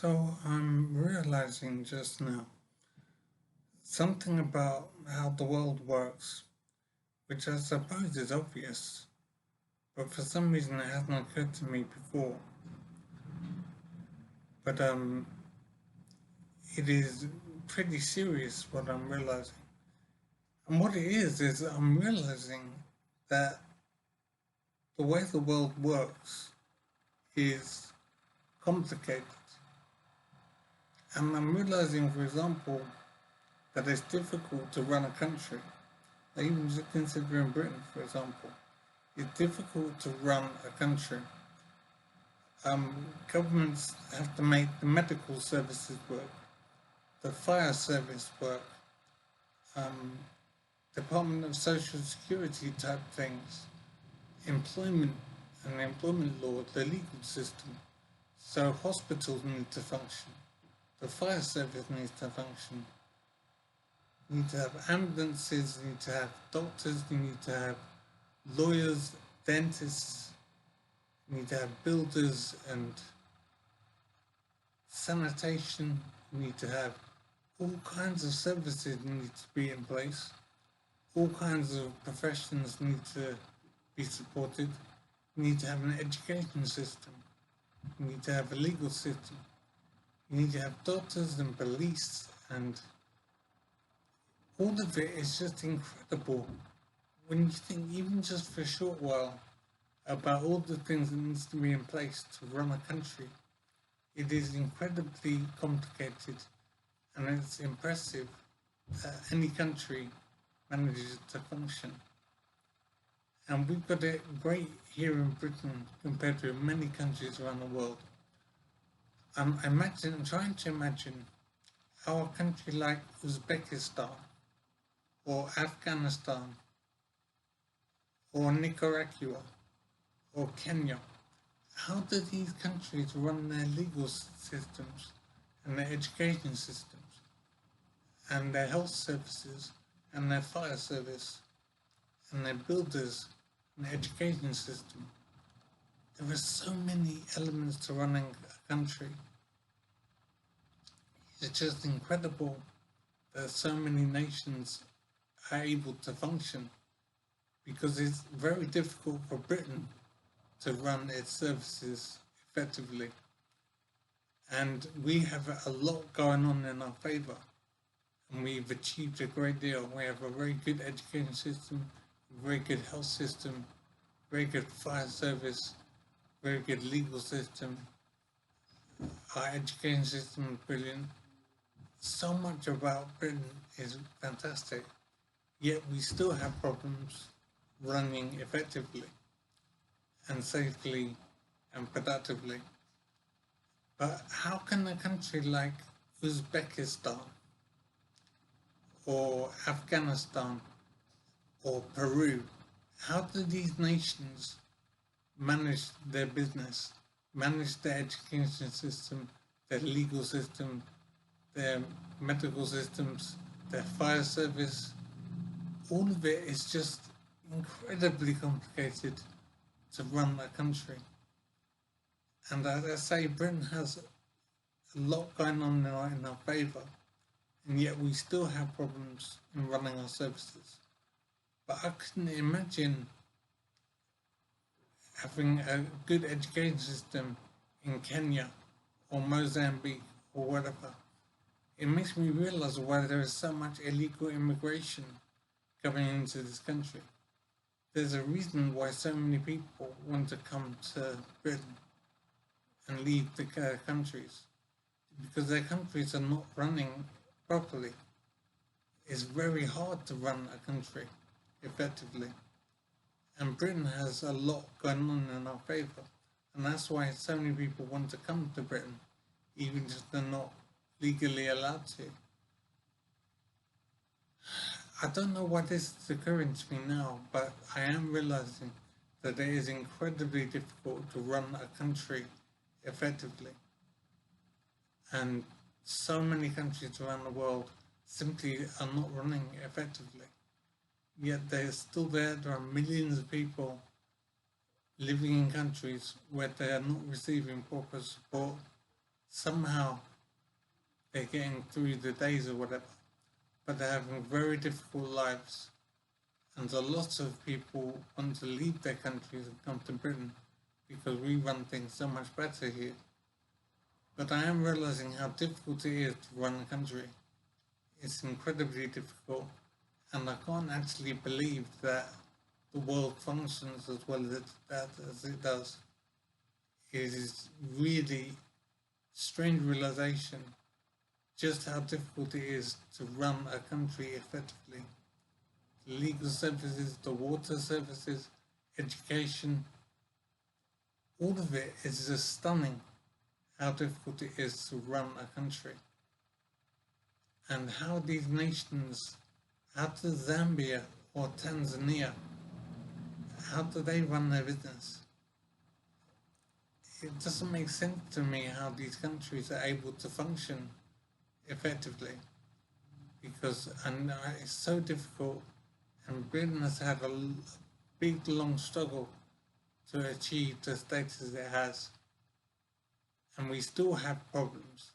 So I'm realizing just now something about how the world works, which I suppose is obvious, but for some reason it hasn't occurred to me before. But it is pretty serious what I'm realizing. And what it is I'm realizing that the way the world works is complicated. And I'm realizing, for example, that it's difficult to run a country. Even just considering Britain, for example, it's difficult to run a country. Governments have to make the medical services work, the fire service work, um, Department of Social Security type things, employment and employment law, the legal system. So hospitals need to function, the fire service needs to function. You need to have ambulances, you need to have doctors, you need to have lawyers, dentists, you need to have builders and sanitation, you need to have all kinds of services need to be in place. All kinds of professions need to be supported. You need to have an education system. You need to have a legal system. You need to have doctors and police, and all of it is just incredible when you think, even just for a short while, about all the things that needs to be in place to run a country. It is incredibly complicated, and it's impressive that any country manages to function. And we've got it great here in Britain compared to many countries around the world. I'm trying to imagine how a country like Uzbekistan or Afghanistan or Nicaragua or Kenya, how do these countries run their legal systems and their education systems and their health services and their fire service and their builders and their education system? There are so many elements to running a country. It's just incredible that so many nations are able to function, because it's very difficult for Britain to run its services effectively. And we have a lot going on in our favour, and we've achieved a great deal. We have a very good education system, a very good health system, very good fire service, very good legal system. Our education system is brilliant. So much about Britain is fantastic, yet we still have problems running effectively and safely and productively. But how can a country like Uzbekistan or Afghanistan or Peru, how do these nations manage their business, manage their education system, their legal system, their medical systems, their fire service? All of it is just incredibly complicated to run a country. And as I say, Britain has a lot going on in our favour, and yet we still have problems in running our services. But I couldn't imagine having a good education system in Kenya or Mozambique or whatever. It makes me realise why there is so much illegal immigration coming into this country. There's a reason why so many people want to come to Britain and leave the countries, because their countries are not running properly. It's very hard to run a country effectively. And Britain has a lot going on in our favour, and that's why so many people want to come to Britain, even if they're not legally allowed to. I don't know why this is occurring to me now, but I am realising that it is incredibly difficult to run a country effectively. And so many countries around the world simply are not running effectively. Yet they're still there. There are millions of people living in countries where they are not receiving proper support, somehow they're getting through the days or whatever, but they're having very difficult lives. And a lot of people want to leave their countries and come to Britain because we run things so much better here. But I am realizing how difficult it is to run a country. It's incredibly difficult, and I can't actually believe that the world functions as well as it does. It is really strange realization just how difficult it is to run a country effectively. The legal services, the water services, education, all of it is just stunning how difficult it is to run a country. And how these nations, how does Zambia or Tanzania, how do they run their business? It doesn't make sense to me how these countries are able to function effectively, because it's so difficult, and Britain has had a big long struggle to achieve the status it has, and we still have problems,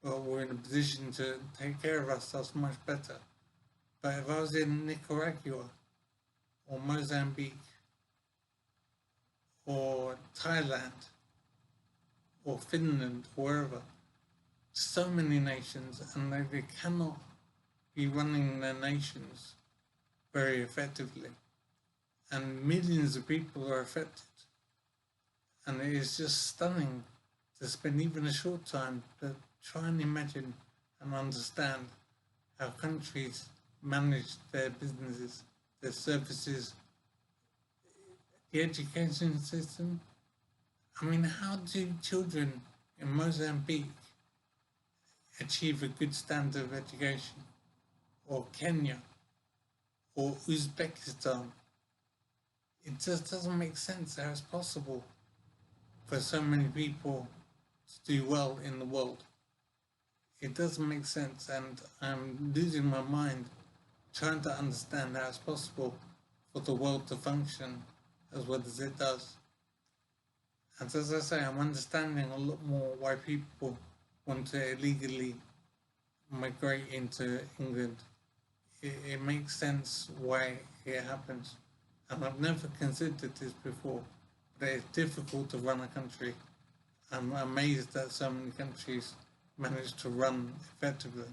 but we're in a position to take care of ourselves much better. But if I was in Nicaragua or Mozambique or Thailand or Finland, or wherever, so many nations, and they cannot be running their nations very effectively, and millions of people are affected, and it is just stunning to spend even a short time to try and imagine and understand how countries manage their businesses, their services, the education system. I mean, how do children in Mozambique achieve a good standard of education? Or Kenya? Or Uzbekistan? It just doesn't make sense how it's possible for so many people to do well in the world. It doesn't make sense, and I'm losing my mind trying to understand how it's possible for the world to function as well as it does. And as I say, I'm understanding a lot more why people want to illegally migrate into England. It makes sense why it happens. And I've never considered this before, but it's difficult to run a country. I'm amazed that so many countries manage to run effectively.